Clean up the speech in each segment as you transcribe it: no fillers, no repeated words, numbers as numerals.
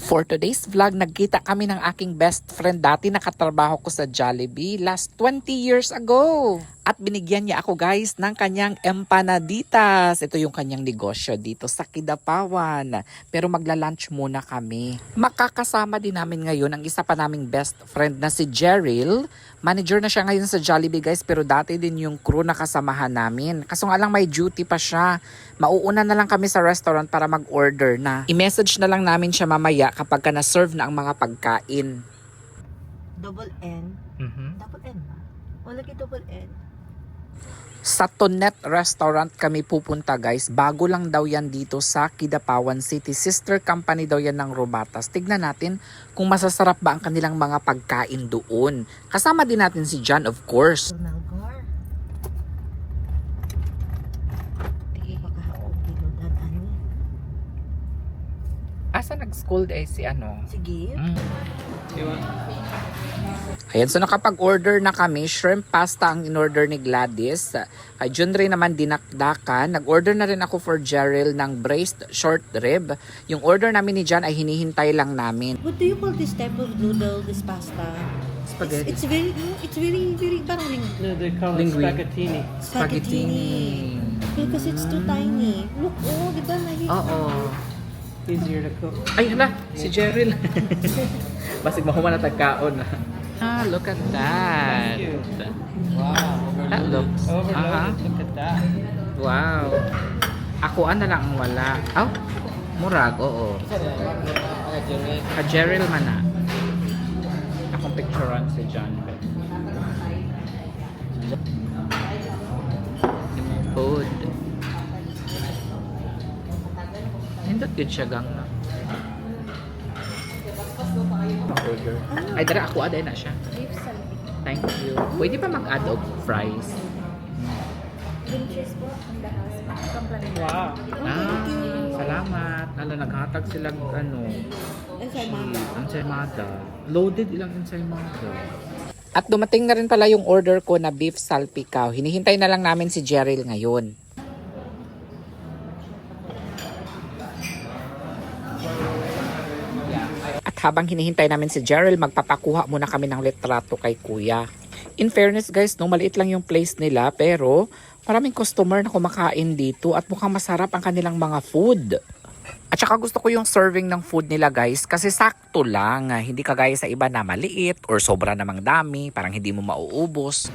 For today's vlog, nagkita kami ng aking best friend dati nakatrabaho ko sa Jollibee last 20 years ago. At binigyan niya ako guys ng kanyang empanaditas. Ito yung kanyang negosyo dito sa Kidapawan. Pero magla-lunch muna kami. Makakasama din namin ngayon ang isa pa naming best friend na si Jerril. Manager na siya ngayon sa Jollibee guys, pero dati din yung crew na kasamahan namin. Kaso nga lang may duty pa siya. Mauuna na lang kami sa restaurant para mag-order na. I-message na lang namin siya mamaya kapag ka na-serve na ang mga pagkain. Double N? Double N ba? O lagi double N? Sa Tonet Restaurant kami pupunta guys. Bago lang daw yan dito sa Kidapawan City. Sister company daw yan ng Robatas. Tignan natin kung masasarap ba ang kanilang mga pagkain doon. Kasama din natin si John of course. Nalgar. Tingin pa kahaog binudan ani. Asa nag-school eh si ano? Sige. Ayan, so nakapag-order na kami. Shrimp pasta ang in-order ni Gladys. Kay Junre naman dinakdakan. Nag-order na rin ako for Jerril ng braised short rib. Yung order namin ni John ay hinihintay lang namin. What do you call this type of noodle, this pasta? Spaghetti. It's very parang No, they call it Linguine. spaghettini. Spaghettini. Because it's too tiny. Look, oh, di ba? Oo. Easier to cook. Ay, hala, si Jerril. Basig mahuman na tagkaon. Ah, look at that. Cute. Wow. That looks, Overloaded. Look at that. wow. Ako na lang ang wala. Oh, murag, oo. Ka Jerril man na. Akong picturean si John. Yung food. Hindot good siya gang na. Order. Ay, dara ako aday na siya. Thank you. Pwede pa mag-add of fries? Wow. Salamat. Ala, naghatag sila ano, Ensaymada. ensaymada. Loaded ilang ensaymada. At dumating na rin pala yung order ko na beef salpicao. Hinihintay na lang namin si Jerril ngayon. At habang hinihintay namin si Jerril, magpapakuha muna kami ng litrato kay Kuya. In fairness guys, no, maliit lang yung place nila pero maraming customer na kumakain dito at mukhang masarap ang kanilang mga food. At saka gusto ko yung serving ng food nila guys kasi sakto lang. Hindi kagaya sa iba na maliit or sobra namang dami, parang hindi mo mauubos.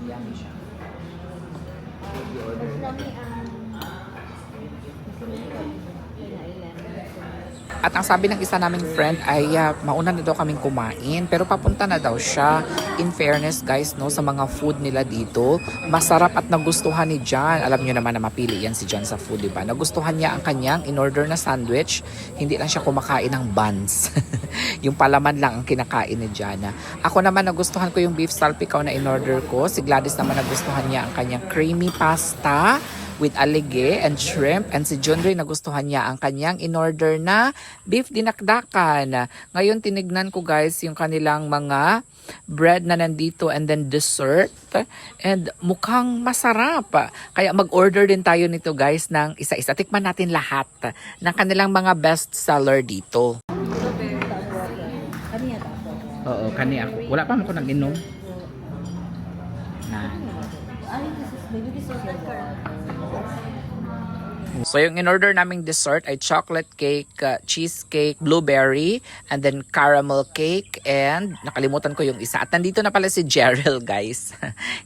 Yummy siya. At ang sabi ng isa naming friend ay mauna na daw kaming kumain pero papunta na daw siya. In fairness guys, no, sa mga food nila dito, masarap at nagustuhan ni John. Alam niyo naman na mapili yan si John sa food, diba? Nagustuhan niya ang kanyang in-order na sandwich. Hindi lang siya kumakain ng buns. Yung palaman lang ang kinakain ni John. Ako naman nagustuhan ko yung beef salpicao na in-order ko. Si Gladys naman nagustuhan niya ang kanyang creamy pasta with alige and shrimp, and si John Ray nagustuhan niya ang kanyang in-order na beef dinakdakan. Ngayon tinignan ko guys yung kanilang mga bread na nandito and then dessert, and mukhang masarap. Kaya mag-order din tayo nito guys ng isa-isa. Tikman natin lahat ng kanilang mga best seller dito. Kaniya tapo. Oo, kani ako. Wala pa ako nag-inom. Na. Ay, this is So yung in-order naming dessert ay chocolate cake, cheesecake, blueberry, and then caramel cake, and nakalimutan ko yung isa. At nandito na pala si Jerril guys.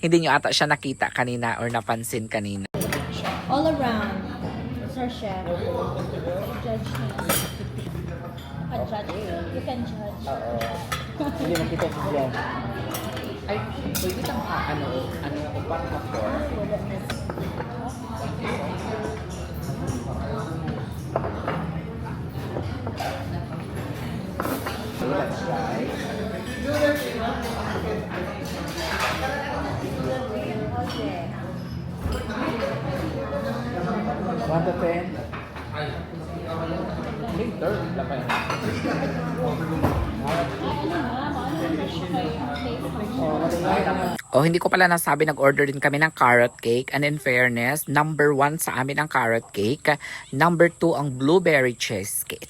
Hindi nyo ata siya nakita kanina or napansin kanina. all around. Sir Chef. Judge him. Judge. You can judge. Hindi makita si Jen. Ay, pwede kang upat na for? So let's try. Okay. 1 to 10. I think third. Wala pa yun. Oh, hindi ko pala nasabi, nag-order din kami ng carrot cake. And in fairness, number 1 sa amin ang carrot cake. Number 2 ang blueberry cheesecake.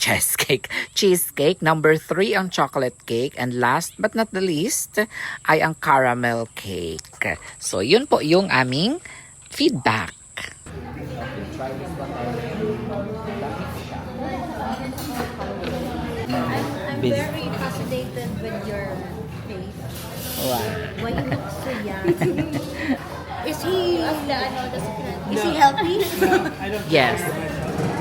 Number 3 ang chocolate cake. And last but not the least, ay ang caramel cake. So, yun po yung aming feedback. I'm very fascinated with your face. Wow. Why you look so young? Is he healthy? I don't Yes.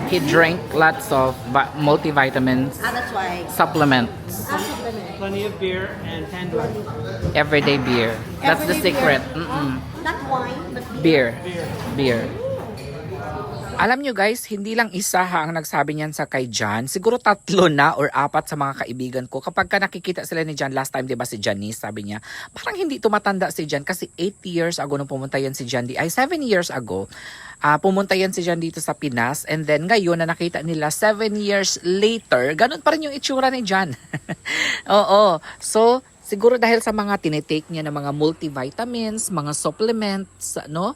He drank lots of multivitamins, That's why. supplements, plenty of beer and tandoor. everyday beer. That's the Everyday secret. beer. Mm-mm. Not wine, but Beer. Beer. Beer. Alam nyo guys, hindi lang isa ha ang nagsabi niyan sa kay John. Siguro 3 na or 4 sa mga kaibigan ko. Kapag ka nakikita sila ni John, last time diba si Janice, sabi niya, parang hindi tumatanda si John kasi 8 years ago nung pumunta yan si John, 7 years ago, pumunta yan si John dito sa Pinas. And then ngayon na nakita nila 7 years later, ganun pa rin yung itsura ni John. Oo. So, siguro dahil sa mga tinitake niya ng mga multivitamins, mga supplements, no?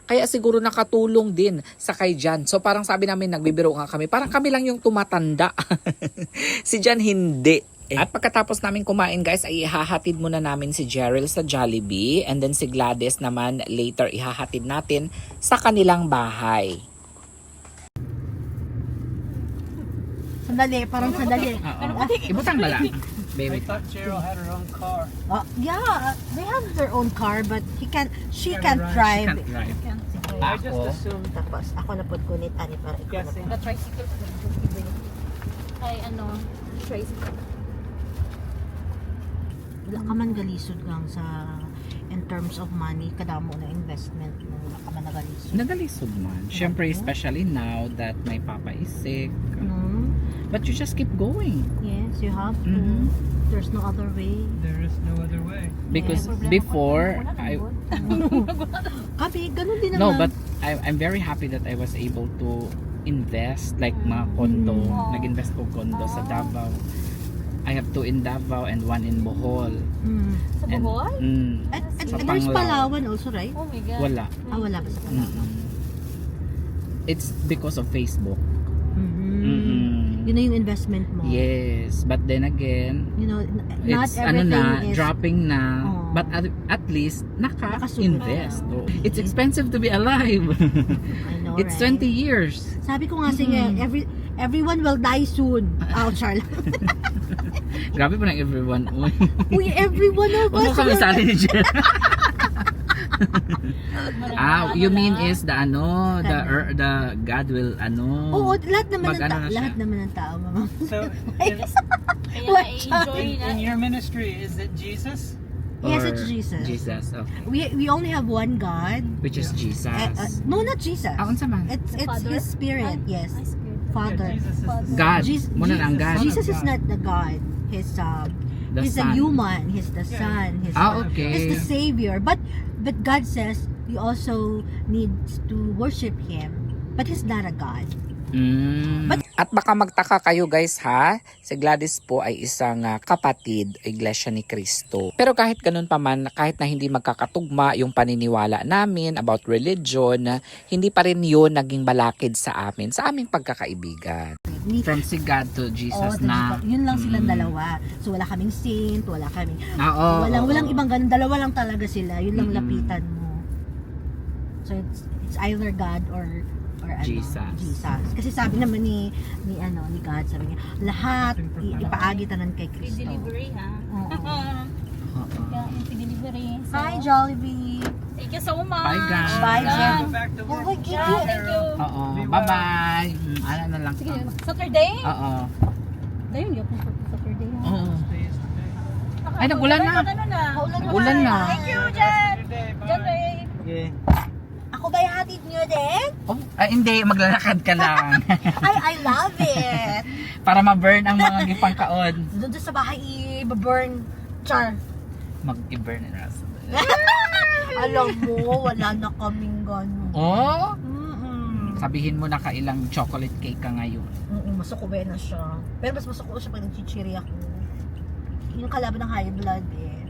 Kaya siguro nakatulong din sa kay Jan. So parang sabi namin, nagbibiro nga kami, parang kami lang yung tumatanda. Si Jan hindi. At pagkatapos namin kumain guys, ay ihahatid muna namin si Jeryl sa Jollibee. And then si Gladys naman later ihahatid natin sa kanilang bahay. Sandali, parang sandali. Ibutang bala. I Baby. thought Cheryl had her own car. Yeah, they have their own car, but she can't Can't drive. I just Ako? assumed. Tapos ako na po kunit ani para ikaw na Guessing. po. tricycle ay tricycle. Wala ka man galisod lang sa in terms of money, kadamo na investment mo, wala ka man nagalisod. Nagalisod man. Siyempre, especially now that my papa is sick. No? But you just keep going. Yes, you have to. Mhm. There's no other way. There is no other way. Because Yeah, before, Kabi, ganun din naman. no, but I'm very happy that I was able to invest, like mga condo. Nag-invest ko condo sa Davao. I have 2 in Davao and 1 in Bohol. Mm. Sa Bohol? At Sa there's Panglao. Palawan also, right? Oh my god. Wala. Wala ba sa Palawan? It's because of Facebook. Mhm. Yun na yung investment mo. Yes, but then again, You know, not it's everything is... dropping na. Oh. But at least Nakasunod. naka-invest. Oh. It's expensive to be alive. I know, It's right? 20 years. Sabi ko nga sige, everyone will die soon. Charlotte. Grabe pa ng everyone. Uy. Uy, everyone of Huwag mo us. kami will- sali ni Jen. You mean is the the God will Oo, lahat naman ng Mag-ano na siya. lahat naman ng tao, mama. So, Kaya na-enjoy na. in your ministry, is it Jesus? Yes, Or it's Jesus. Jesus, okay. We only have one God. Which is Jesus. No, not Jesus. Unsa man? It's Father? His Spirit. Yes, Ay, spirit. Father. Yeah, Jesus is the God. Muna na ang God. Jesus is not the God. He's The he's Son. a human. He's the Son. He's Okay. He's the Savior. But God says you also need to worship Him. But He's not a God. At baka magtaka kayo guys ha, si Gladys po ay isang kapatid Iglesia ni Cristo. Pero kahit ganun pa man, kahit na hindi magkakatugma yung paniniwala namin about religion, hindi pa rin yun naging balakid sa amin, sa aming pagkakaibigan. From si God to Jesus na. Yun lang silang dalawa. So wala kaming saint, wala kaming Oo. walang ibang ganun, dalawa lang talaga sila. Yun lang lapitan mo. So it's either God or Jesus. Jesus. Kasi sabi naman ni God, sabi niya, lahat ipaagitanan kay Free Kristo. delivery ha. Oo. Kaya yung free delivery. So, Hi Jollibee. thank you so much. Bye, guys. Bye, Jen. Go back to Oh work. my Yeah, God. thank you. Oo. Bye-bye. Ano na lang. Sige, Saturday? Oo. Dahil hindi ako Saturday ha. Oo. Today's the day. Ay, nagulan na. Ano na? Ulan na. Thank you, Jen. Saturday, bye. Jen Ray. Yeah. Ako ba hatid niyo din? Oh, hindi, maglalakad ka lang. I love it. Para ma-burn ang mga gipangkaon. Doon sa bahay i-burn. Char. Mag-i-burn na rasa. Alam mo, wala na kaming gano'n. Oh? Mm-mm. Sabihin mo na kailang chocolate cake ka ngayon. Masukubi na siya. Pero mas masuko siya pag nag-chichiri ako. Yung kalaban ng high blood eh.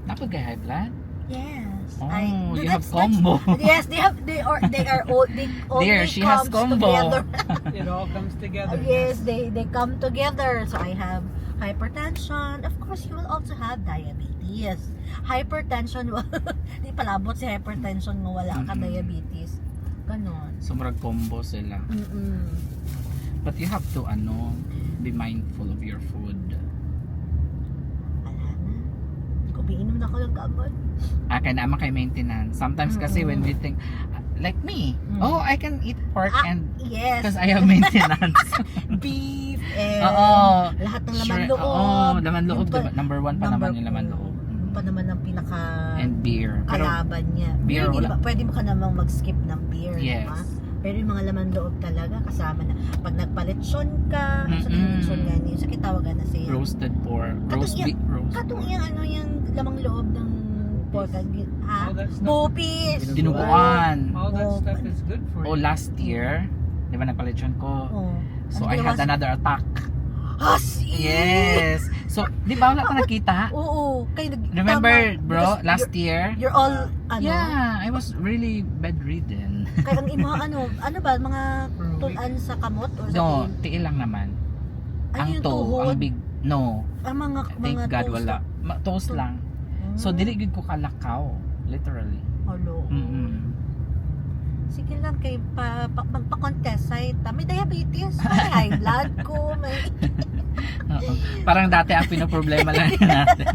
Napag high blood? Yes. Oh, No, you have combo. Yes, they are all they only There, she has comes combo. together. It all comes together. Yes, they come together. So I have hypertension. Of course, you will also have diabetes. Hypertension, di palabot si hypertension mo wala ka Mm-mm. diabetes. Ganon. Sobrang combo sila. But you have to, be mindful of your food. Wala na. Kung biinom na ako ng gamot. Kaya naman kay maintenance. Sometimes kasi when we think, like me, oh, I can eat pork and Yes. because I have maintenance. Beef and Oo. lahat ng laman Sure. loob. Oo, laman loob. Yung pa- Diba? Number one pa naman yung laman loob. Yung pa naman ang pinaka And beer. Pero, kalaban niya. beer, Hindi wala. ba, pwede mo ka namang mag-skip ng beer, Yes. diba? Pero yung mga laman loob talaga kasama na. Pag nagpalitsyon ka, sa litsyon nga niyo, sa kitawagan na siya. roasted pork. Katong Roast. Katong yung yung lamang loob ng pork, ha? All that stuff. Bupis! Dinuguan. All that Oh, stuff is good for Oh, you. last year, di ba nagpalitsyon ko? Oh. So, Ano I had ginawa- another attack. Hasi! Yes! So, di ba wala ka nakita? Oo. Kayo Remember, tama. bro, Because last year? You're all, Yeah, I was really bedridden. kaya ang imo, ano ba, mga For a week. tulan sa kamot or sa No, tiil? tiil lang naman. Ano Ang yung toe, tuhod? ang big, no. Ang mga, Thank mga God, toes wala. Toes lang. So, Hmm. dili gid ko kalakaw. Literally. Hello. Mm-mm. Sige lang kay magpa-contest ay may diabetes, may high blood ko, may Oo. Parang dati ang pinoproblema lang natin.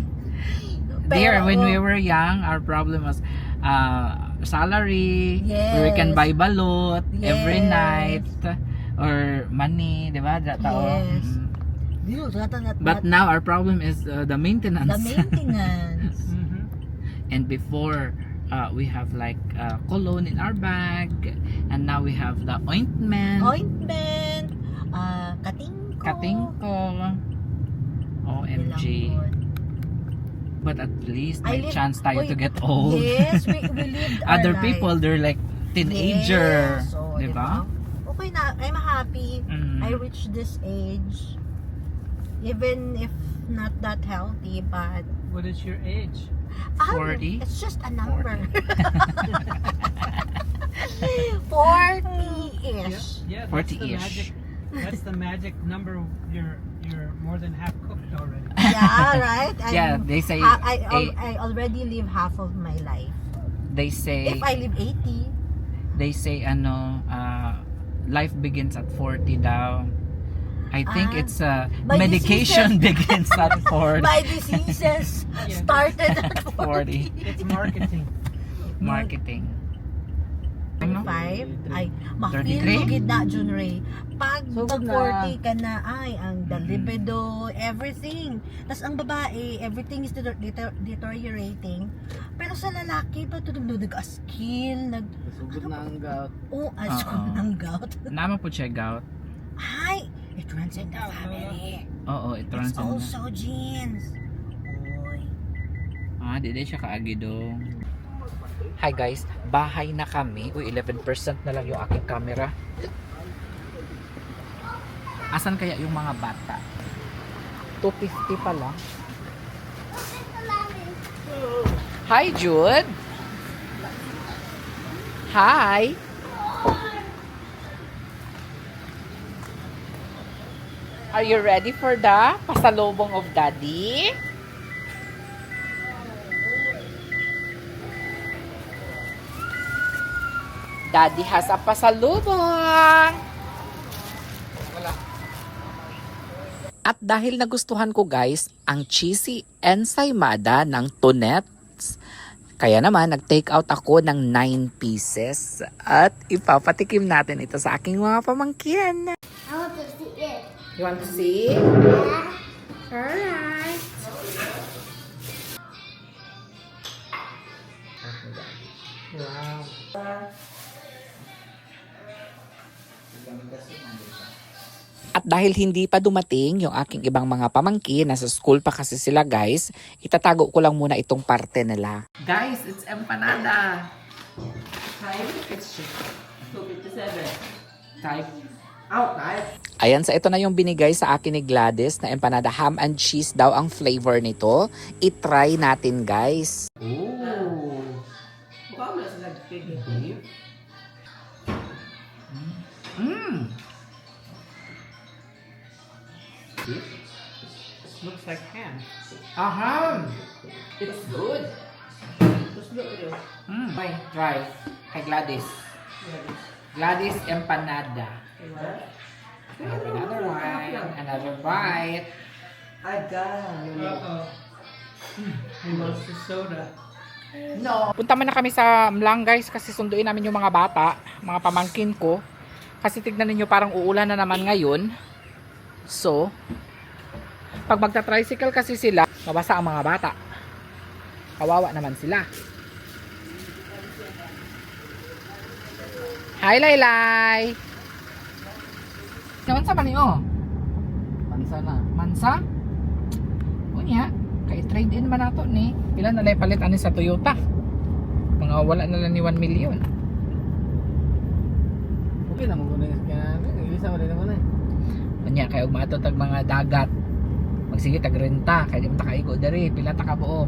Dear, when we oh, were young, our problem was salary, Yes. we can buy balot every Yes. night, or money, di ba? Yes. But now our problem is the maintenance. the maintenance. Mhm. And before, we have like cologne in our bag, and now we have the ointment, Ointment, katingko. katingko, OMG. But at least I may live- chance tayo to Wait, get old. Yes, we lived our Other life. people, they're like teenager. Yes, so, di ba? Okay na, I'm happy. Mm. I reached this age. Even if not that healthy, but What is your age? 40? It's just a number. 40-ish. Yeah, that's 40-ish. That's the magic number. You're more than half cooked already. Yeah, right? Yeah, they say I already live half of my life. they say If I live 80, life begins at 40 daw. I think Ah, it's my medication begins at 40. my diseases Yeah. started at 40. 40. It's marketing. Marketing. Ano? 35 ay ma-feel 33? mo gid na Jun Ray pag So, pag na. 40 ka na ay ang the libido everything tas ang babae everything is deteriorating pero sa lalaki pa tudog as skill Sugod na ang gout. asukod Oo. ng gout Nama po check out. ay it runs in the family Oo, it runs it's in. also genes oy Di siya kaagidong. Hi guys, bahay na kami. Uy, 11% na lang yung aking camera. Asan kaya yung mga bata? 250 pa lang. Hi Jude. Hi. Are you ready for the pasalubong of Daddy? Daddy has a pasalubong. At dahil nagustuhan ko guys ang cheesy ensaymada ng Tonets, kaya naman nag-take out ako ng 9 pieces at ipapatikim natin ito sa aking mga pamangkin. I want to see it. You want to see? Yeah. Alright. Wow. At dahil hindi pa dumating yung aking ibang mga pamangkin, nasa school pa kasi sila guys, itatago ko lang muna itong parte nila. Guys, it's empanada! Time? It's 2:57. Type. Out, Ayan, sa ito na yung binigay sa akin ni Gladys na empanada. Ham and cheese daw ang flavor nito. I-try natin guys. Ooh! Mmm. Looks like ham. Aha! It's good. Just look at it. Okay, try. Kay Gladys. Gladys empanada. Have another one. Another bite. Uh-oh. He wants the soda. No. Punta man na kami sa Mlang guys kasi sunduin namin yung mga bata, mga pamangkin ko. Kasi tignan ninyo parang uulan na naman ngayon. So, pag magta-tricycle kasi sila, mabasa ang mga bata. Kawawa naman sila. Hi Laylay! Naman sa mani oh. Pansa na. Mansa? Unya, kay trade in man nato ni. Pila na lay palit ani sa Toyota. Mga wala na lang ni 1 million. Okay na mo guna kaya ilisa mo rin naman eh. Unya kay ug maato tag mga dagat. Magsige tag renta kay di man ta kaigo diri. Pila ta ka buok.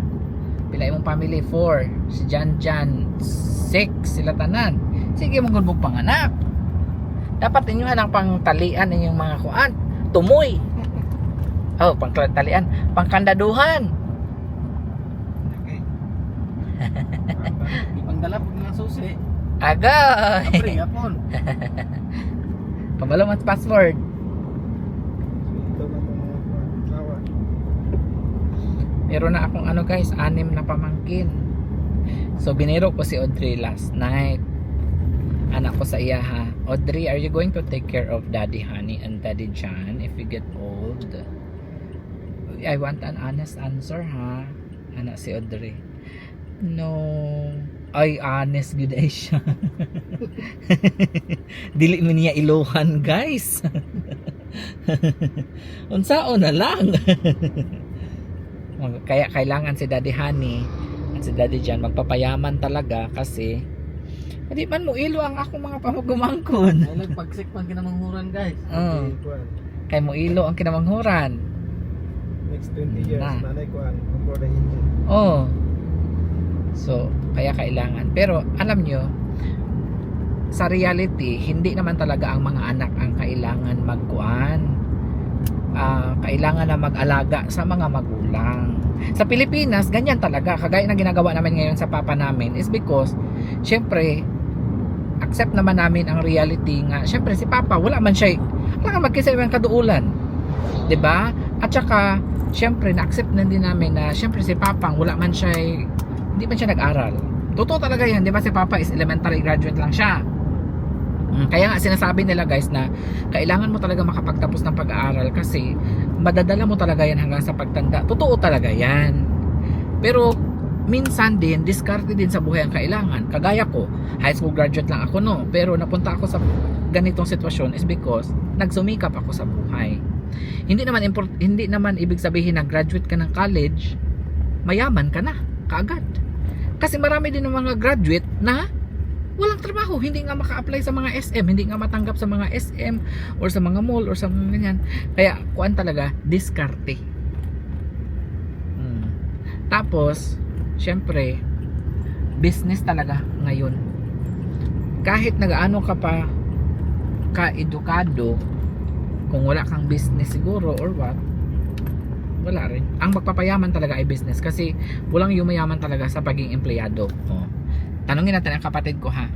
Pila imong family 4. Si Jan 6 sila tanan. Sige mong gulbog panganak. Dapat inyo hanang pangtalian inyong mga kuan. Tumoy. Oh, pangtalian, pangkandaduhan. Okay. Ipangdala pag mga susi. Agay. Kapre, yapon. Pabalo mas password. Meron na akong ano guys, 6 na pamangkin. So biniro ko si Audrey last night. Anak ko sa iya ha. Audrey, are you going to take care of Daddy Honey and Daddy John if you get old? I want an honest answer ha. Anak si Audrey. No. Ay, honest good ay siya. Dili mo niya iluhan guys. Unsaon na lang. Kaya kailangan si Daddy Honey at si Daddy John magpapayaman talaga kasi hindi man mo ilo ang akong mga pamagumangkon. Ay nagpagsik pang kinamanghuran guys. Oo. Okay, kuan. Kay mo ilo ang kinamanghuran. Next 20 years Na. nanay kuan before the engine. Oh. So, kaya kailangan. Pero alam nyo, sa reality, hindi naman talaga ang mga anak ang kailangan magkuan. Kailangan na mag-alaga sa mga magulang. Sa Pilipinas, ganyan talaga. Kagaya ng ginagawa namin ngayon sa papa namin is because, syempre, accept naman namin ang reality nga. Syempre, si papa, wala man siya, wala kang magkisa yung kaduulan. 'Di ba? At saka, syempre, na-accept na din namin na, syempre, si papang, wala man siya, hindi man siya nag-aral. Totoo talaga yan, 'di ba? Si papa is elementary graduate lang siya. Kaya nga sinasabi nila guys na kailangan mo talaga makapagtapos ng pag-aaral kasi madadala mo talaga yan hanggang sa pagtanda. Totoo talaga yan. Pero minsan din, diskarte din sa buhay ang kailangan. Kagaya ko, high school graduate lang ako no. Pero napunta ako sa ganitong sitwasyon is because nagsumikap ako sa buhay. Hindi naman ibig sabihin na graduate ka ng college, mayaman ka na kaagad. Kasi marami din ng mga graduate na walang trabaho, hindi nga maka-apply sa mga SM, hindi nga matanggap sa mga SM or sa mga mall or sa mga ganyan. Kaya kuan talaga, diskarte. Tapos, syempre, business talaga ngayon. Kahit nag-ano ka pa ka-edukado, kung wala kang business siguro or what, wala rin. Ang magpapayaman talaga ay business kasi walang yumayaman talaga sa pagiging empleyado. Tanungin natin ang kapatid ko ha.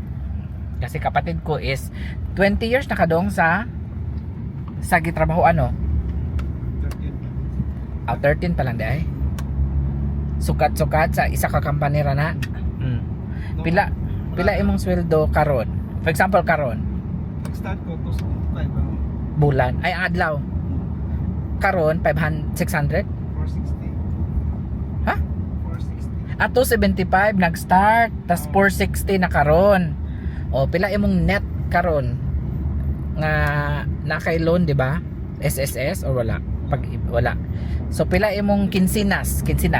Kasi kapatid ko is 20 years na kadong sa gitrabaho ano? 13 pa lang dahil. Sukat-sukat sa isa ka company ra na. Pila imong sweldo karon? For example karon. Nag-start ko 275 bulan ay adlaw. Karon 600? 460. Ha? 460. At 275 nag-start, tas 460 na karon. O pila imong net karon nga na kay loan, di ba? SSS or wala? Pag wala. So pila imong kinsinas? Say 14.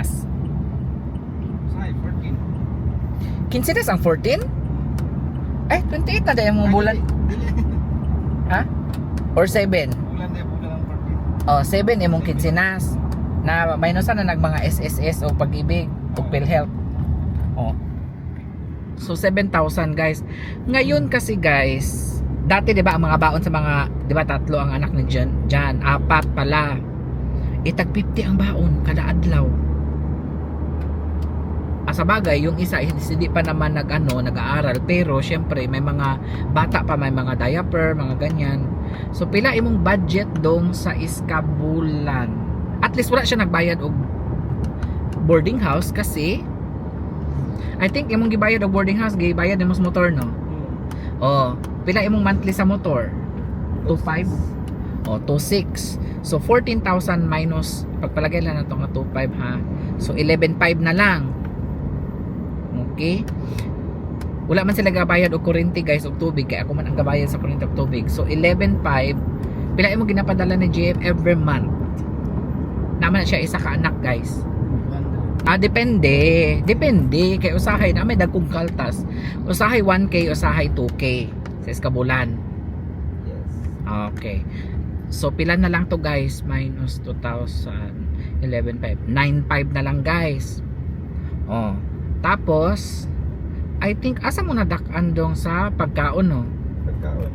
Kinsinas ang 14? Ay, 28 na dahil mong bulan. Ha? Or 7? Bulan ang 14. O, 7 imong kinsinas. Na minusan na nag mga SSS o pag-ibig o PhilHealth. O. So 7,000 guys. Ngayon kasi guys, Dati 'di ba ang mga baon sa mga 'di ba 3 ang anak ni Jan, 4 pala. Itag 50 ang baon kada adlaw. Sa bagay, yung isa hindi pa naman nag-aaral, pero syempre may mga bata pa, may mga diaper, mga ganyan. So pila imong budget dong sa iskabulan? At least wala siya nagbayad og boarding house kasi I think imong gibayad og boarding house, gibayad imong sa motor, no? Oh, pila imong monthly sa motor? 2.5 o 2.6. So 14,000 minus pagpalagay lang nato nga 2.5 ha. So 11.5 na lang. Okay? Wala man sila gabayad og kuryente guys og tubig, kaya ako man ang gabayad sa kuryente og tubig. So 11.5 pila imong ginapadala ni JF every month. Naman na siya isa ka anak guys. Depende kay usahay na may dagkong kaltas. Usahay 1k, usahay 2k sa iskabulan. Yes. Okay. So pila na lang to guys, minus 2,000, 11.5, 9.5 na lang guys. Oh. Tapos I think asa mo nadakan dong sa pagkaon, no? Pagkaon,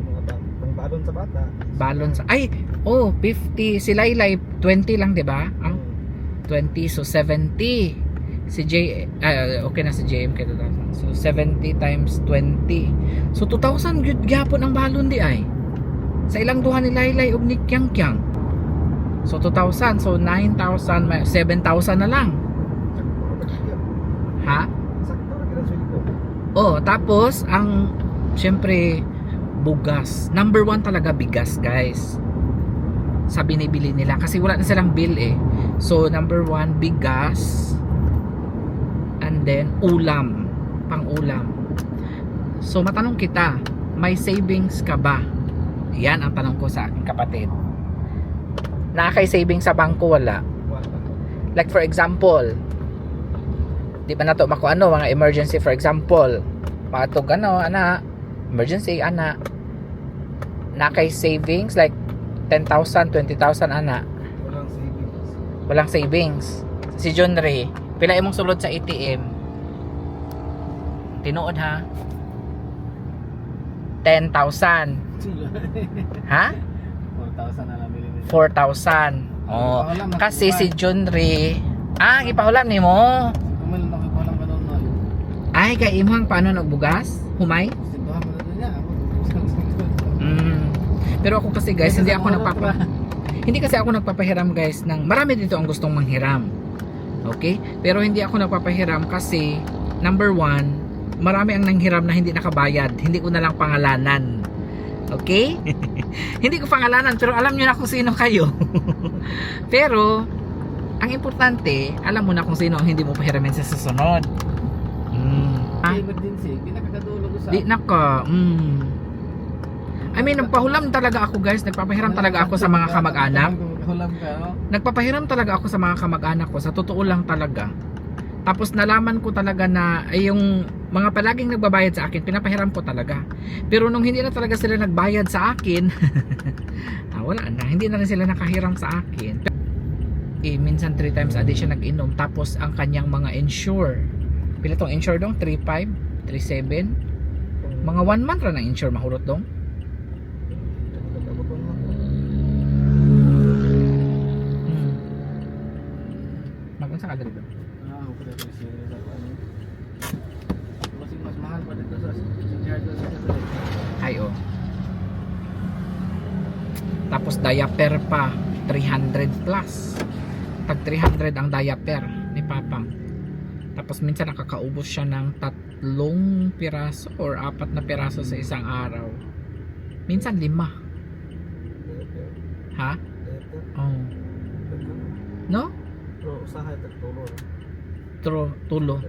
pang balon sa bata. Balon sa 50 si Laylay 20 lang 'di ba? 20, so 70 si okay na si JM kay 2,000, so 70 times 20, so 2,000 gyud gyapon ang balon di ay sa ilang duha ni Laylay ug ni Kyang. So 2,000, so 9,000, 7,000 na lang. Ha? Sakto ra gyud sweldo. Oh, tapos ang syempre bugas. Number 1 talaga bigas, guys. Sa binibili nila kasi wala na silang bill eh. So number 1 bigas, and then ulam, pang-ulam. So matanong kita, may savings ka ba? Yan ang tanong ko sa aking kapatid. Nakakay savings sa bangko, wala? Like for example, di ba na to makuano mga emergency, for example patog emergency nakay savings like 10,000, 20,000 walang savings. Si John Ray, pila imong sulod sa ATM? Tinuod ha? 10,000. Ha? 4,000 na lang bilhin. 4,000. Oh, kasi si John Ray ipahulam ni mo. Kumalan ako pa lang kanon na. Ay, kay imong paano nagbugas? Humay? Simbahan mo na din niya. Pero ako kasi guys, hindi kasi ako nagpapahiram guys ng marami dito ang gustong manghiram. Okay? Pero hindi ako nagpapahiram kasi number 1, marami ang nanghiram na hindi nakabayad. Hindi ko na lang pangalanan. Okay? Hindi ko pangalanan pero alam niyo na kung sino kayo. Pero ang importante, alam mo na kung sino ang hindi mo pahiramin sa susunod. Emergency, di nakakadulog sa. Di naka. I mean, nagpahulam talaga ako guys. Nagpapahiram talaga ako sa mga kamag-anak. Hulam ka, no? Nagpapahiram talaga ako sa mga kamag-anak ko. Sa totoo lang talaga. Tapos nalaman ko talaga na yung mga palaging nagbabayad sa akin, pinapahiram ko talaga. Pero nung hindi na talaga sila nagbayad sa akin, wala na. Hindi na rin sila nakahiram sa akin. Minsan 3 times a day siya nag-inom. Tapos ang kanyang mga insure, pila tong insure dong? 3.5? 3.7? Mga 1 month ra na insure mahurot dong. Magunsa ka dito. Ako dito sa ano. Mas mahal pa dito sa Jardo sa Ay oh. Tapos diaper pa 300 plus. Tag 300 ang diaper ni Papang. Tapos minsan nakakaubos siya ng 3 piraso or 4 na piraso sa isang araw. Minsan 5. Ha? Oh. No? Pero usahay tagtulo. Tulo.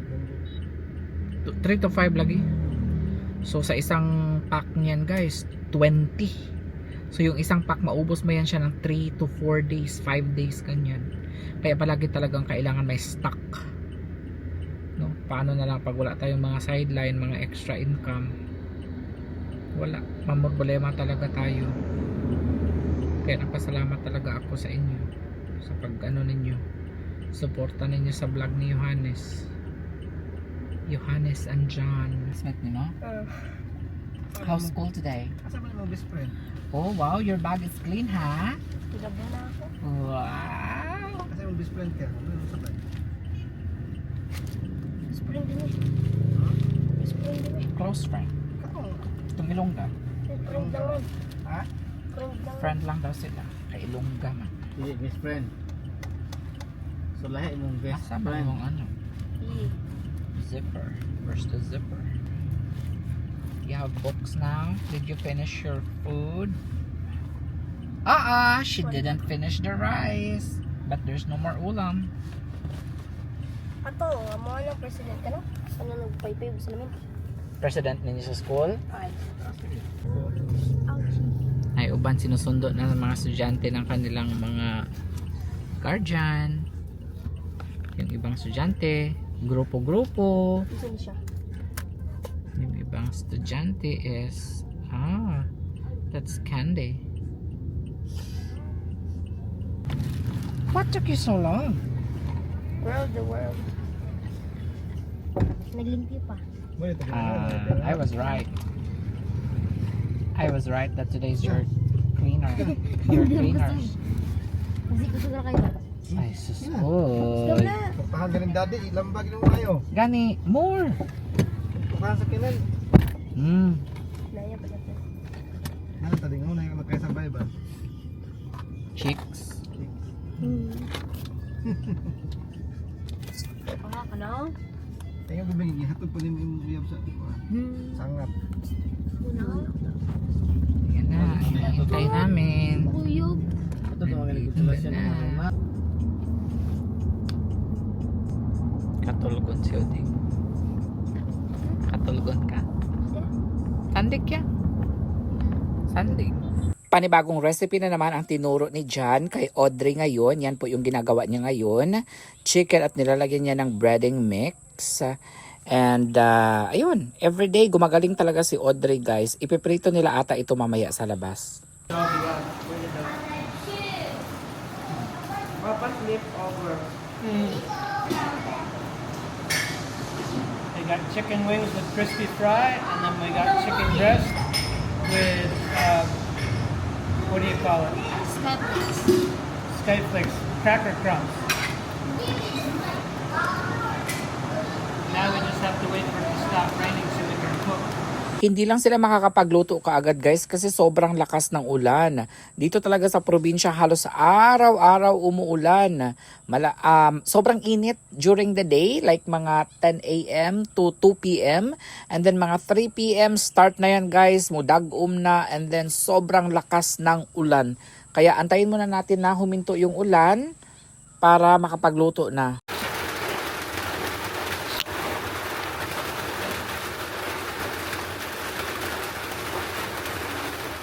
3 to 5 lagi. So sa isang pack niyan guys, 20. So yung isang pack maubos mo yan siya ng 3 to 4 days, 5 days kanyan. Kaya palagi talagang kailangan may stock. No? Paano na lang pag wala tayong mga sideline, mga extra income? Wala, mamroblema talaga tayo. Kaya nagpasalamat talaga ako sa inyo sa pag-ano ninyo, suporta ninyo sa vlog ni Johannes and John. Smet niyo, no? How's school today? Asa man mo best friend? Oh, wow. Your bag is clean, ha? Tilabo na ako. Wow. Asa mo best friend ka? Ano sa bay? Spring din eh. Spring din eh. Close friend. Kao. Itong Ilongga. Friend naman. Ha? Friend lang. Friend lang daw sila. Kay Ilongga man. Dili best friend. So lahi mong best Asa ba friend. yung ano? Zipper. Where's the zipper? You have books now? Did you finish your food? She didn't finish the rice. But there's no more ulam. Ato, mo lang president ka no? Ano nagpaypay sa namin? President ninyo sa school? Ay. Ay uban sinusundo na ng mga estudyante ng kanilang mga guardian. Yung ibang estudyante, grupo-grupo. Isa na siya. Yung ibang estudyante is that's Candy. What took you so long? The world. Naglimpyo pa. I was right. I was right that today's your cleaner. Your cleaners. Kasi gusto na kayo. Ay, suskoy. Pagpahan galing daddy, ilambag yung kayo. Gani, more. Pagpahan sa kinan. Naya pa natin. Ano taling una yung magkasabay ba? Chicks. Aha ka na? Tingnan ko bigyan ihatod pa din yung uyab sa sangat. Una. Yan na, hinihintay namin. Uyog. Ito mga galigitulasyon ng mga ma. Katulgon si Oding. Katulgon ka? Sandig ya? Sandig. Panibagong recipe na naman ang tinuro ni John kay Audrey ngayon. Yan po yung ginagawa niya ngayon. Chicken at nilalagyan niya ng breading mix. And ayun, everyday gumagaling talaga si Audrey guys. Ipiprito nila ata ito mamaya sa labas. Papa flip over. We got chicken wings with crispy fry, and then we got chicken breast with what do you call it? Skyflakes, cracker crumbs. Now we just have to wait for it to stop raining so we can cook. Hindi lang sila makakapagluto kaagad guys kasi sobrang lakas ng ulan. Dito talaga sa probinsya halos araw-araw umuulan. Sobrang init during the day like mga 10 a.m. to 2 p.m. And then mga 3 p.m. start na yan guys, mudag-um na and then sobrang lakas ng ulan. Kaya antayin muna natin na huminto yung ulan para makapagluto na.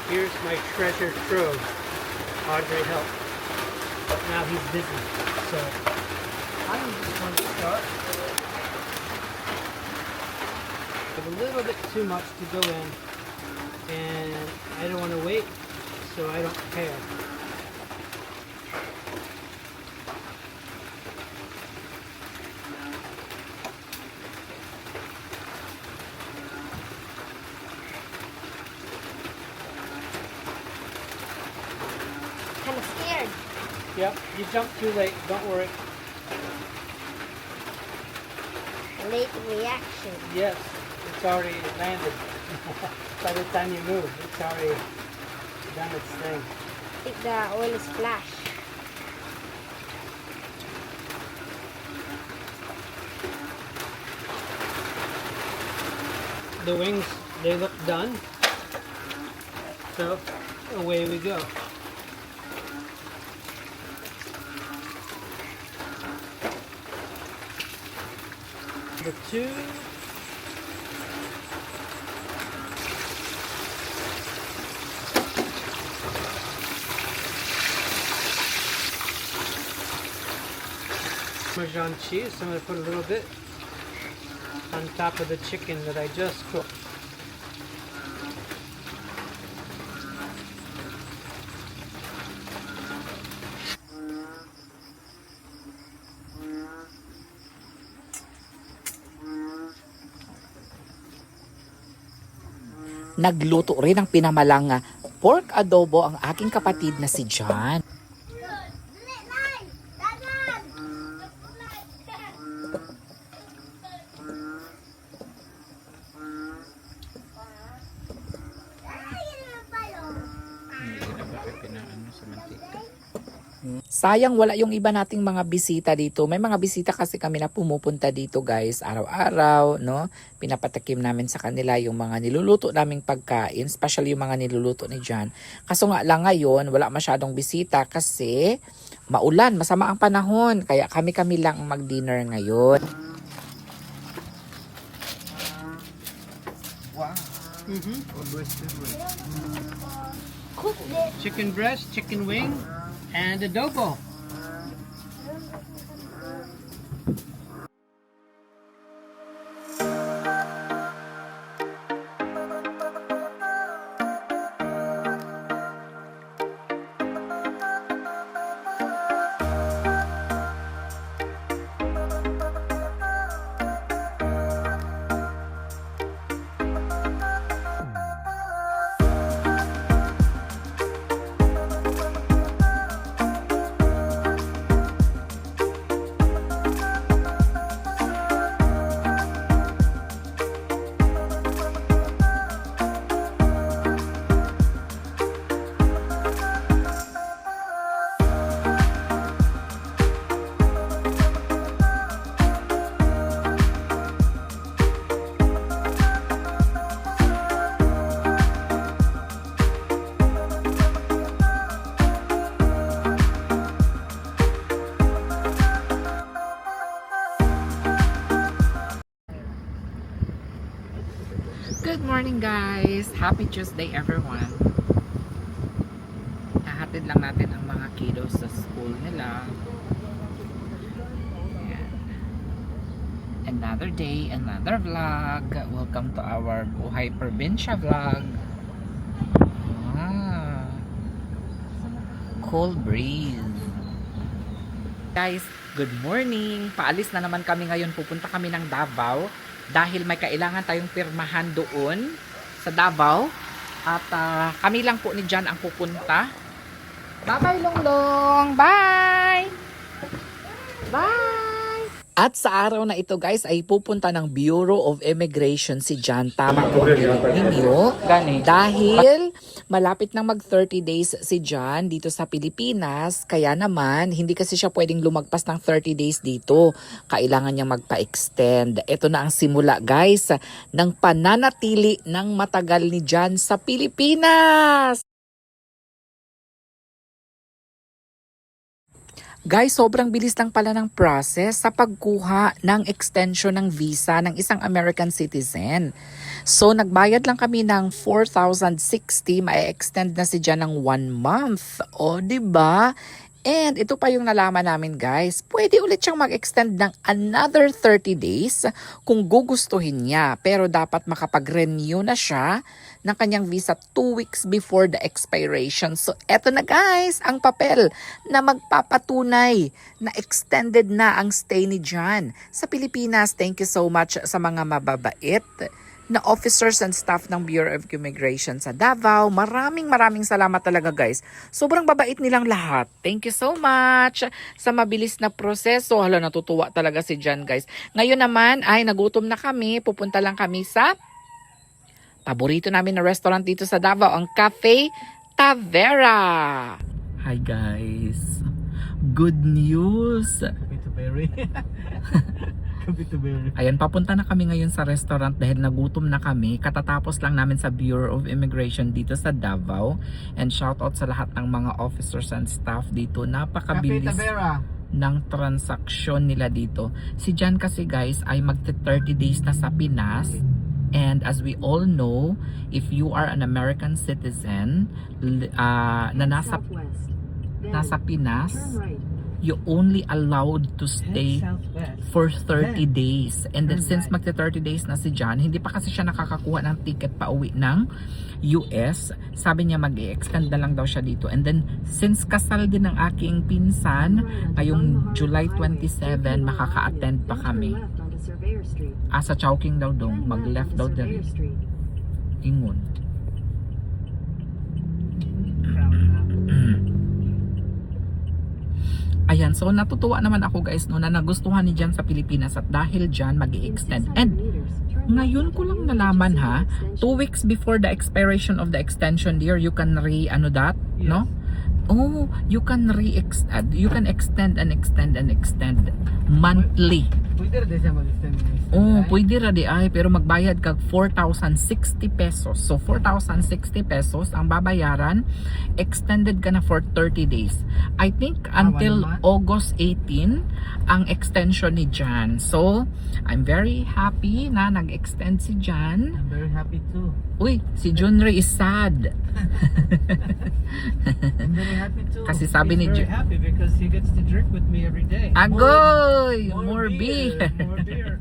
Here's my treasure trove. Audrey helped. But now he's busy. So I'm just going to start with a little bit too much to go in. And I don't want to wait, so I don't care. Kind of scared. Yep, you jumped too late. Don't worry. Late reaction. Yes, it's already landed. By the time you move, it's already done its thing. I think the oil is splash. The wings, they look done. So away we go. The two. Parmesan cheese, so I'm going to put a little bit on top of the chicken that I just cooked. Nagluto rin ng pinamalang pork adobo ang aking kapatid na si John. Sayang wala yung iba nating mga bisita dito. May mga bisita kasi kami na pumupunta dito guys araw-araw, no? Pinapatakim namin sa kanila yung mga niluluto naming pagkain, especially yung mga niluluto ni John. Kaso nga lang ngayon, wala masyadong bisita kasi maulan, masama ang panahon. Kaya kami-kami lang ang mag-dinner ngayon. Chicken breast, chicken wing, and adobo. Good morning guys! Happy Tuesday everyone! Nahatid lang natin ang mga kiddos sa school nila. Ayan. Another day, another vlog. Welcome to our Buhay Probinsya vlog. Ah, cool breeze. Guys, good morning! Paalis na naman kami ngayon. Pupunta kami ng Davao. Dahil may kailangan tayong pirmahan doon sa Davao. At kami lang po ni John ang pupunta. Bye-bye, Longlong! Bye! Bye! At sa araw na ito guys ay pupunta ng Bureau of Immigration si John. Tama po ang ninyo. Dahil malapit nang mag 30 days si John dito sa Pilipinas. Kaya naman hindi kasi siya pwedeng lumagpas ng 30 days dito. Kailangan niya magpa-extend. Ito na ang simula guys ng pananatili ng matagal ni John sa Pilipinas. Guys, sobrang bilis lang pala ng process sa pagkuha ng extension ng visa ng isang American citizen. So, nagbayad lang kami ng 4,060, ma-extend na si John ng 1 month. O, diba? And ito pa yung nalaman namin guys, pwede ulit siyang mag-extend ng another 30 days kung gugustuhin niya. Pero dapat makapag-renew na siya ng kanyang visa 2 weeks before the expiration. So eto na guys, ang papel na magpapatunay na extended na ang stay ni John sa Pilipinas. Thank you so much sa mga mababait na officers and staff ng Bureau of Immigration sa Davao. Maraming salamat talaga guys. Sobrang babait nilang lahat. Thank you so much sa mabilis na proseso. Hala, natutuwa talaga si John guys. Ngayon naman ay nagutom na kami. Pupunta lang kami sa paborito namin na restaurant dito sa Davao, ang Cafe Tavera. Hi guys. Good news. Ayan, papunta na kami ngayon sa restaurant dahil nagutom na kami. Katatapos lang namin sa Bureau of Immigration dito sa Davao. And shout out sa lahat ng mga officers and staff dito. Napakabilis ng transaksyon nila dito. Si John kasi guys ay magte 30 days na sa Pinas. And as we all know, if you are an American citizen na nasa Pinas, you only allowed to stay for 30 days. And then since magte 30 days na si John, hindi pa kasi siya nakakakuha ng ticket pa uwi ng US. Sabi niya mag-i-extend na lang daw siya dito. And then since kasal din ng aking pinsan, ngayong July 27, makaka-attend pa kami. Sa Chowking daw dong, mag-left daw din. Ingon. Ayan, so natutuwa naman ako guys no na nagustuhan ni Jan sa Pilipinas at dahil dyan mag-i-extend. And ngayon ko lang nalaman ha, 2 weeks before the expiration of the extension dear, you can no? Oh, you can you can extend and extend and extend monthly. Pwede rin siya mag-extend. Oh, pwede ra di ay pero magbayad kag 4,060 pesos. So 4,060 pesos ang babayaran, extended ka na for 30 days. I think until 1 month? August 18 ang extension ni Jan. So, I'm very happy na nag-extend si Jan. I'm very happy too. Uy, si Junri is sad. I'm very happy too. Kasi sabi ni He's very Jan, happy because he gets to drink with me every day. Agoy! More beer! More beer.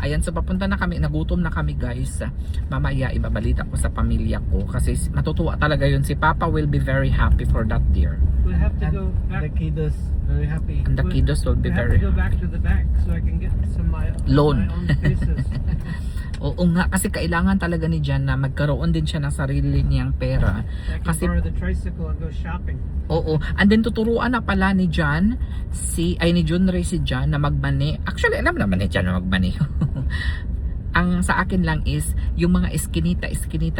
Ayan, so papunta na kami, nagutom na kami guys. Mamaya ibabalita ko sa pamilya ko kasi matutuwa talaga yun. Si Papa will be very happy for that dear. We have to And go the back. kiddos very happy. And the kiddos will be We have very to go back to the bank so I can get some my Loan. my own spaces. Oo nga, kasi kailangan talaga ni Jan na magkaroon din siya ng sarili niyang pera. I can Kasi borrow the tricycle and go shopping. oo, and then tuturuan na pala ni Jan ni Junri si Jan na magmani. Actually, alam naman ni Jan na magmani. Ang sa akin lang is yung mga iskinita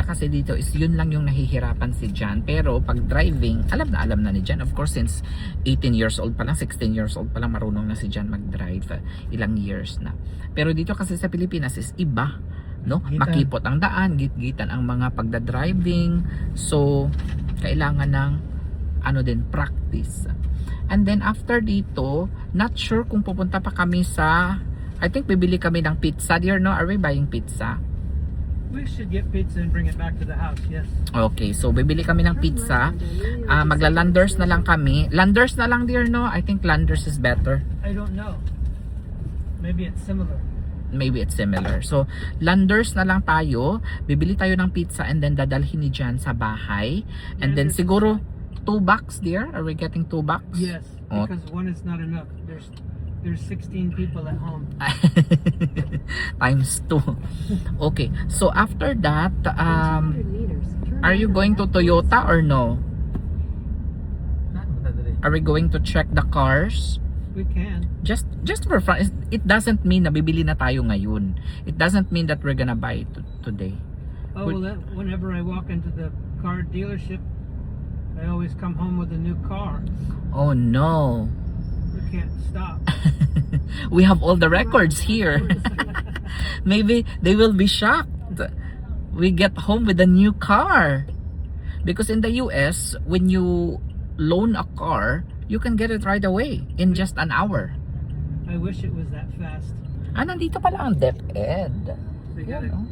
kasi dito is yun lang yung nahihirapan si Jan. Pero pag driving, alam na ni Jan. Of course, since 18 years old pa lang, 16 years old pa lang marunong na si Jan mag-drive. Ilang years na. Pero dito kasi sa Pilipinas is iba, no? Gitan. Makipot ang daan, gitgitan ang mga pagda-driving. So, kailangan ng din practice. And then after dito, not sure kung pupunta pa kami sa I think bibili kami ng pizza dear, no? Are we buying pizza? We should get pizza and bring it back to the house. Yes. Okay, so bibili kami ng pizza. Magla-Landers na lang kami. Landers na lang dear, no? I think Landers is better. I don't know. Maybe it's similar. Maybe it's similar. So, Landers na lang tayo. Bibili tayo ng pizza and then dadalhin ni Jan sa bahay. And then Landers is siguro $2 dear. Are we getting $2? Yes, Oh. because one is not enough. There's 16 people at home. Times 2. Okay. So after that, are you going to Toyota or no? Are we going to check the cars? We can. Just for fun. It doesn't mean na bibili na tayo ngayon. It doesn't mean that we're gonna buy it today. Oh, well, whenever I walk into the car dealership, I always come home with a new car. Oh no. We can't stop. We have all the records here. Maybe they will be shocked. We get home with a new car. Because in the US, when you loan a car, you can get it right away in just an hour. I wish it was that fast. Nandito pala ang DepEd. We Yan, gotta oh.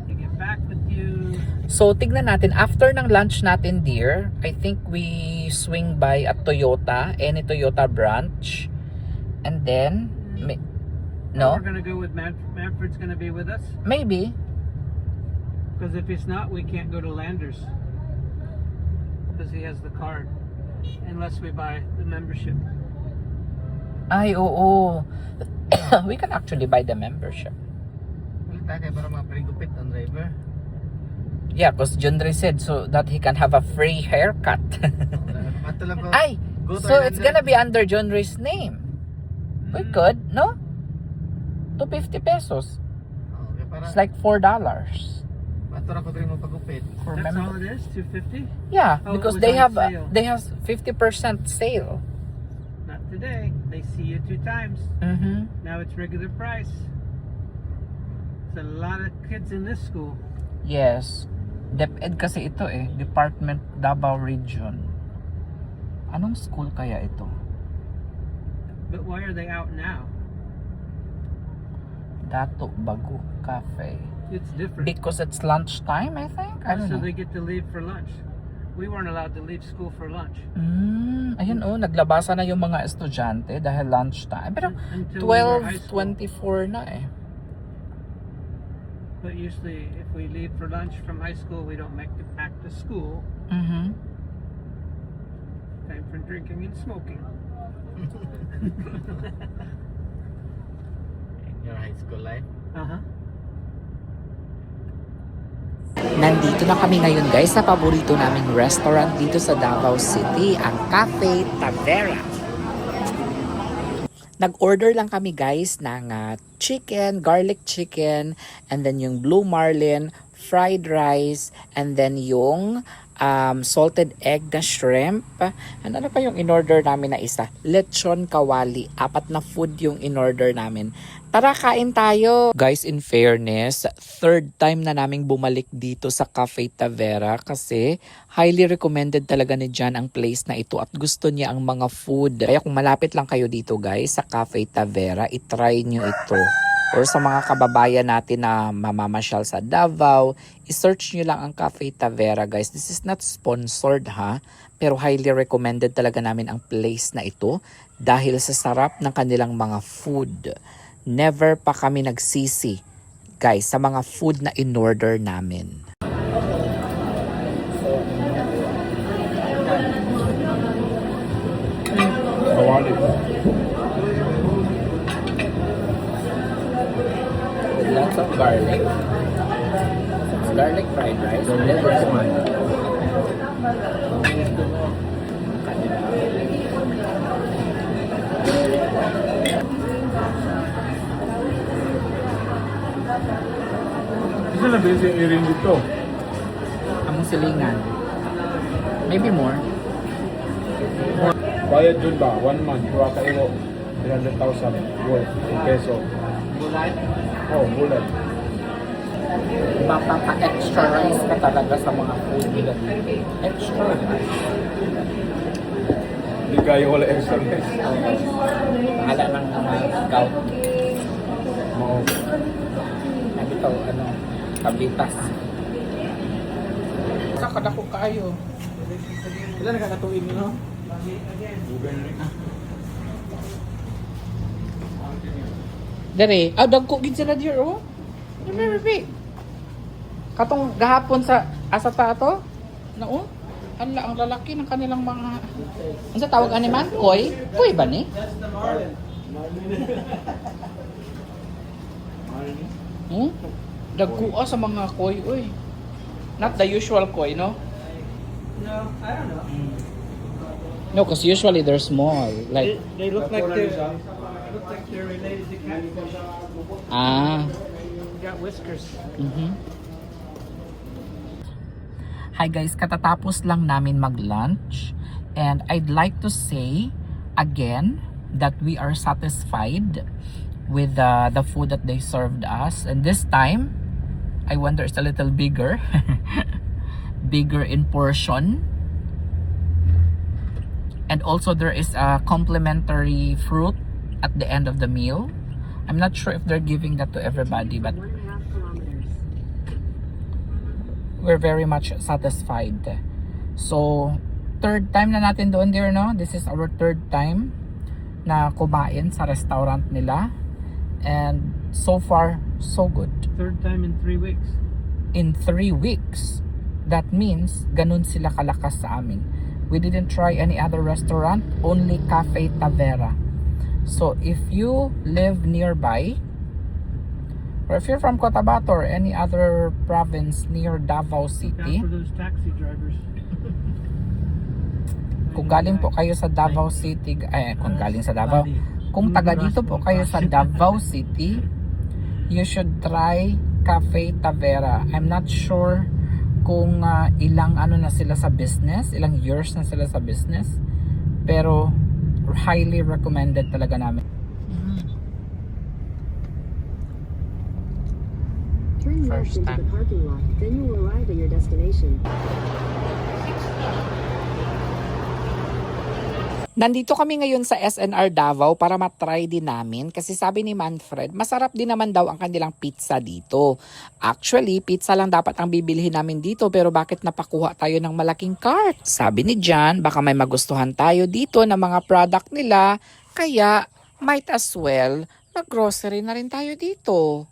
to get back with you. So, tignan natin. After ng lunch natin, dear, I think we swing by at Toyota, any Toyota branch. And then, no? We're gonna go with Manfred's gonna be with us. Maybe. Because if he's not, we can't go to Landers. Because he has the card. Unless we buy the membership. Ay, oo. We can actually buy the membership. Ulit tayo para mapaligupit ang driver. Yeah, because Junri said so that he can have a free haircut. Ato lang ko. Ay, Go to so our it's Landers. gonna be under Junri's name. We could, no? 250 pesos. Okay, para It's like $4. ato lang ko rin mo pagupit. For That's all member. it is? 250? Yeah, Oh, because it was they on have sale. they have 50% sale. Not today. They see you 2 times. Mhm. Now it's regular price. There's a lot of kids in this school. Yes. DepEd kasi ito Department Davao Region. Anong school kaya ito? But why are they out now? Dato Bagu Cafe. It's different. Because it's lunchtime, I think. I don't So know. they get to leave for lunch. We weren't allowed to leave school for lunch. Ayun naglabasa na yung mga estudyante dahil lunchtime. Pero Until we were high school. 12:24 na But usually if we leave for lunch from high school, we don't make it back to school. Mhm. Time for drinking and smoking. Your high school life. Uh-huh. Nandito na kami ngayon guys sa paborito naming restaurant dito sa Davao City, ang Cafe Tavera. Nag-order lang kami guys ng chicken, garlic chicken, and then yung blue marlin, fried rice, and then yung salted egg na shrimp. And ano pa yung in-order namin na isa? Lechon kawali. 4 na food yung in-order namin. Tara, kain tayo! Guys, in fairness, 3rd time na naming bumalik dito sa Cafe Tavera kasi highly recommended talaga ni John ang place na ito at gusto niya ang mga food. Kaya kung malapit lang kayo dito guys sa Cafe Tavera, itry nyo ito. Or sa mga kababayan natin na mamamasyal sa Davao, i-search nyo lang ang Cafe Tavera guys. This is not sponsored ha, pero highly recommended talaga namin ang place na ito dahil sa sarap ng kanilang mga food. Never pa kami nagsisi guys sa mga food na in-order namin. Lots of garlic. It's garlic fried rice. This one. Isa na busy i-ring dito. Among silingan. Maybe more. Bayad dun ba? 1 month. Kuha kayo 300,000 worth in peso. Bulat. Oh, bullet. Mapapa-extra rice ka talaga sa mga food nila. Extra rice. Hindi kayo wala extra rice. Pahala ng gout. Mao. Nabito, tablitas. Kakadako kayo. Ilan nakakatuin nyo, no? Dere, dagko gid sila diyor oh. Very. Katong gahapon sa asa ta ato? No? Hala ang lalaki ng kanilang mga unsa tawag ani man? Koy? Koy ba ni? Dagko sa mga koy oy. Not the usual koy, no? No, I don't know. No, because usually they're small. Like They look like they're related to catfish. Got whiskers. Hi guys, katatapos lang namin mag-lunch and I'd like to say again that we are satisfied with the food that they served us, and this time I wonder it's a little bigger bigger in portion, and also there is a complimentary fruit at the end of the meal. I'm not sure if they're giving that to everybody, but we're very much satisfied. So, 3rd time na natin doon there, no? This is our 3rd time na kumain sa restaurant nila. And so far, so good. 3rd time in 3 weeks. In 3 weeks. That means, ganun sila kalakas sa amin. We didn't try any other restaurant, only Cafe Tavera. So, if you live nearby, or if you're from Cotabato or any other province near Davao City, Down for those taxi drivers. kung galing po kayo sa Davao City, kung galing sa Davao, kung taga dito po kayo sa Davao City, you should try Cafe Tavera. I'm not sure kung ilang na sila sa business, ilang years na sila sa business, pero highly recommended talaga namin. Turn left First into time. the parking lot, then you will arrive at your destination. Nandito kami ngayon sa SNR Davao para matry din namin kasi sabi ni Manfred, masarap din naman daw ang kanilang pizza dito. Actually, pizza lang dapat ang bibilhin namin dito pero bakit napakuha tayo ng malaking cart? Sabi ni John, baka may magustuhan tayo dito ng mga product nila, kaya might as well mag-grocery na rin tayo dito.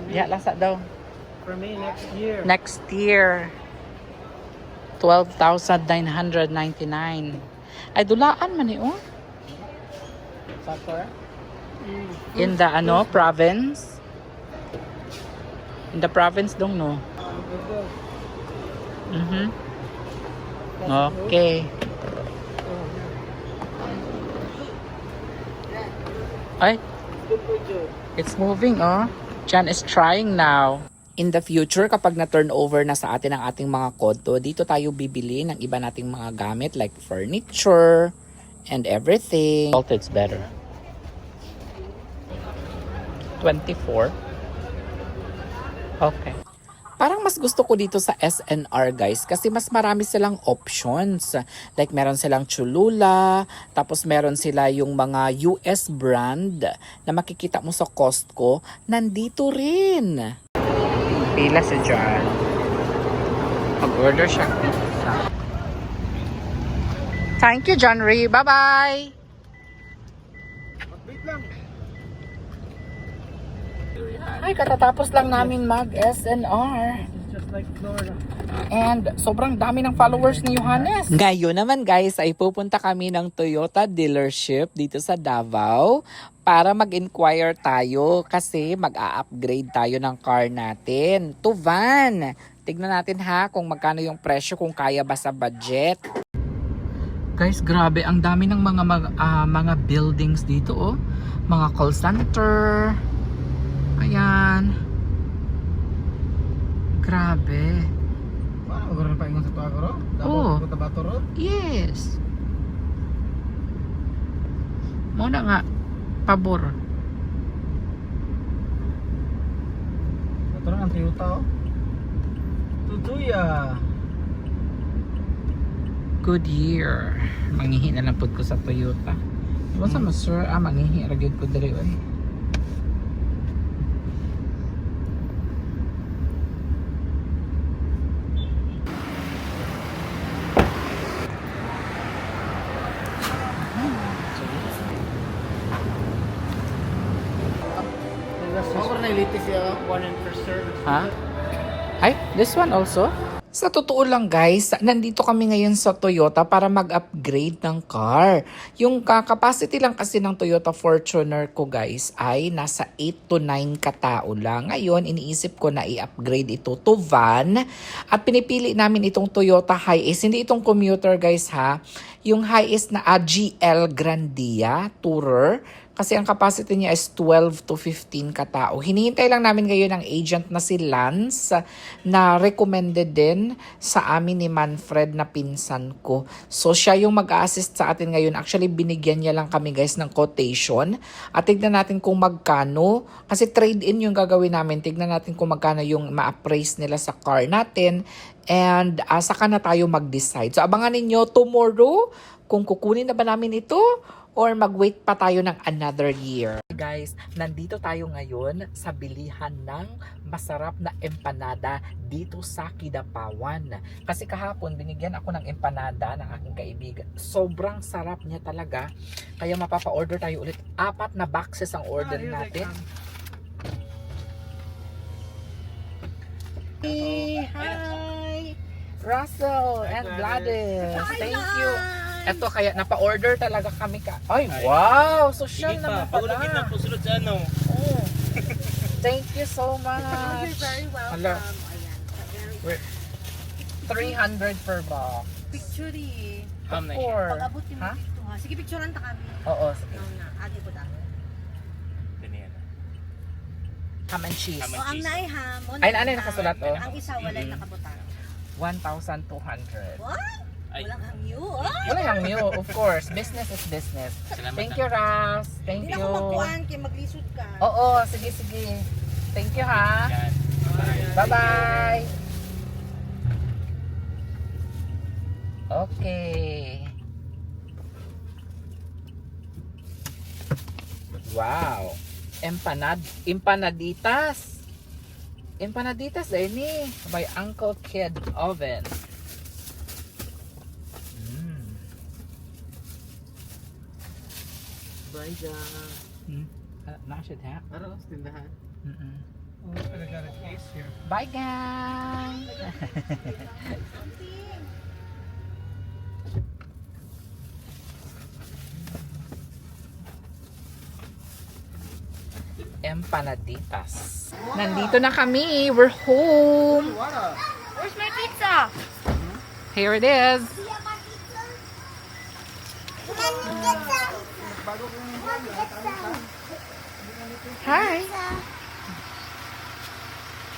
Yeah, lasa daw. For me, next year. Next year, 12,999. Ay, dulaan man eh, oh. Sakura? In the, province? In the province dong, no? Mhm. Okay. Ay, it's moving, oh. Jan is trying now. In the future, kapag na-turn over na sa atin ang ating mga kondo, dito tayo bibili ng iba nating mga gamit like furniture and everything. It's better. 24. Okay. Parang mas gusto ko dito sa SNR guys kasi mas marami silang options. Like meron silang Cholula, tapos meron sila yung mga US brand na makikita mo sa Costco, nandito rin. Pila si John. Mag-order siya pizza. Thank you, John Ray. Bye-bye! Ay, katatapos lang namin mag-SNR. Just like Florida. And sobrang dami ng followers ni Johannes. Ngayon naman guys ay pupunta kami ng Toyota dealership dito sa Davao para mag-inquire tayo kasi mag-a-upgrade tayo ng car natin to van. Tignan natin ha kung magkano yung presyo, kung kaya ba sa budget. Guys, grabe ang dami ng mga buildings dito oh. Mga call center. Ayan. Grabe. Paano magkaroon pa ingon sa tuwa ko ro? Oo. Cotabato Road? Yes. Muna nga, pabor. Ito na ang Toyota oh. Tutuya. Good year. Mangihi na lang po ko sa Toyota. Basta mas sir, mangihi ragid ko diri oy. Ako na ilitis siya. One in first service. Ha? Ay, this one also? Sa totoo lang guys, nandito kami ngayon sa Toyota para mag-upgrade ng car. Yung capacity lang kasi ng Toyota Fortuner ko guys ay nasa 8 to 9 katao lang. Ngayon, iniisip ko na i-upgrade ito to van. At pinipili namin itong Toyota Hiace. Hindi itong commuter guys ha. Yung Hiace na GL Grandia Tourer. Kasi ang capacity niya is 12 to 15 katao. Hinihintay lang namin ngayon ng agent na si Lance na recommended din sa amin ni Manfred na pinsan ko. So siya yung mag-assist sa atin ngayon. Actually binigyan niya lang kami guys ng quotation. At tignan natin kung magkano. Kasi trade-in yung gagawin namin. Tignan natin kung magkano yung ma-appraise nila sa car natin. And saka na tayo mag-decide. So abangan ninyo tomorrow kung kukunin na ba namin ito or mag-wait pa tayo ng another year. Guys, nandito tayo ngayon sa bilihan ng masarap na empanada dito sa Kidapawan. Kasi kahapon binigyan ako ng empanada ng aking kaibigan. Sobrang sarap niya talaga. Kaya mapapa-order tayo ulit. 4 na boxes ang order natin. Hi! Russell and Gladys. Thank you. Eto kaya napa-order talaga kami ka. Ay, wow! Social naman pala. na po sulod sa ano. Oh. Thank you so much. You're very welcome. Hala. Ayan. 300 per box. Picture eh. Of course. Pag-abutin mo Ha? dito ha. Sige, picturean ta kami. Oo, sige. No, na. Adi ko ta. Ham and cheese. O, ang naay ha. Ay, ano yung nakasulat, oh? Ang isa, walay nakabutang. 1,200. What? Walang hangyo. Ay! Wala yung new, of course. Business is business. Thank you, Ras. Thank Hindi na you. ako magkuhan kaya maglisod ka. Oo, sige, sige. Thank you, ha. Bye-bye. Okay. Wow. Empanaditas. Empanaditas ini by Uncle Kid Oven. Bye dyan. Nasa ha? Ano? Tindahan? Oh, I got a case here. Bye guys. empanaditas. Nandito na kami. We're home. Where's my pizza? Here it is. Hi.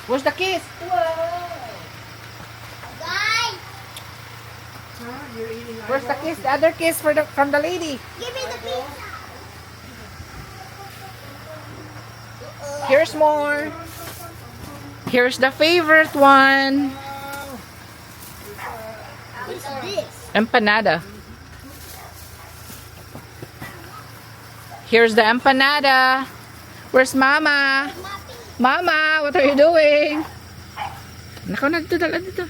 Where's the kiss? Guys, Where's the kiss? The other kiss from the lady. give me the pizza. Here's more. Here's the favorite one. What's this? Empanada. Here's the empanada. Where's Mama? Mama, what are you doing? Nakaw na dito, dala dito.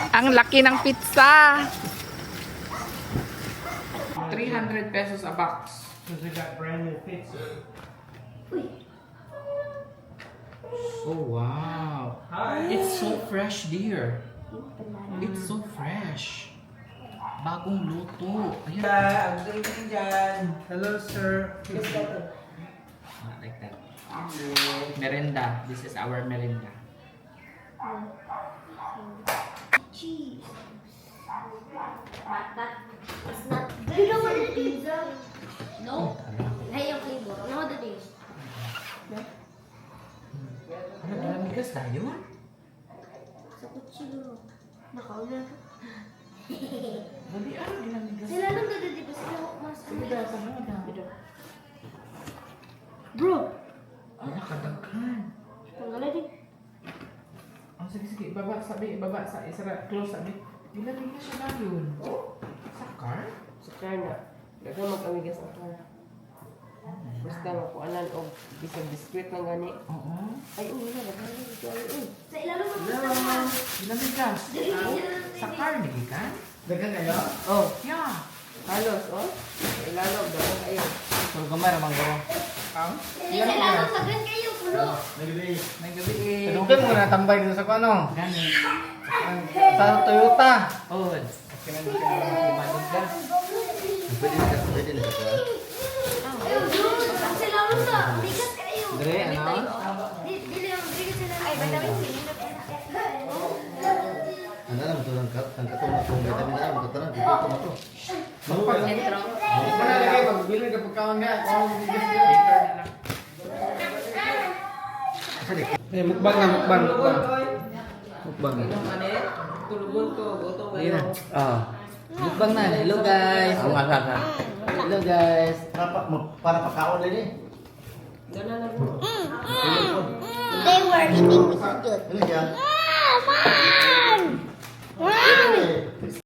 Ang laki ng pizza. 300 pesos a box. Because they got brand new pizza. Oh, wow. It's so fresh, dear. It's so fresh. Bagong luto. Ayan. Hello, sir. Like that. Merenda. This is our merenda. Cheese. But it's not. Do you know what it is? No. Hey, yung flavor. You know what it is? Ano, ginamigas na yun? Sa kutsilo. Nakauna. Dali, ano ginamigas? Sila lang di ba sila mas Bida, bida. Bro! Ay, nakadaghan. Tanggalin din. Oh, sige, sige. Ibaba, sabi. Ibaba. Isara, close, sabi. Ginamigas siya na yun. Sa car? Sa karna. Daghang magkamigas ang karna. Basta makuanan og bisag biskwit lang gani. Oo. Ay, wala na gani. Sa ilalim mo. Ginamigas. Sa car, nagikan? Dagan kayo? Oh, Yeah. halos, oh. Sa ilalog, daghang kayo. Pero gamay ramang gawa. Sa ilalim magran kayo. Puno. May gabi eh. Talugan mo na tambay dito sa ano? Gani. Sa Toyota. Oh. Ginamigas. Sa ilalim sa. Bigat kayo. Dre, ano? Dili ang bigat sila. Ay, madami. Ano lang ito lang katulad kung vitamin na lang katulad dito ito mato. Ano lagi magbili ka pagkaon nga? Eh, mukbang na, mukbang. Mukbang. Tulugon ko, gutom Hindi na. kayo. Ah. Mukbang na. Hello guys. Ang asa. Hello guys. Para pakaon din eh. Gana na mo. They were eating so good. Ano yan?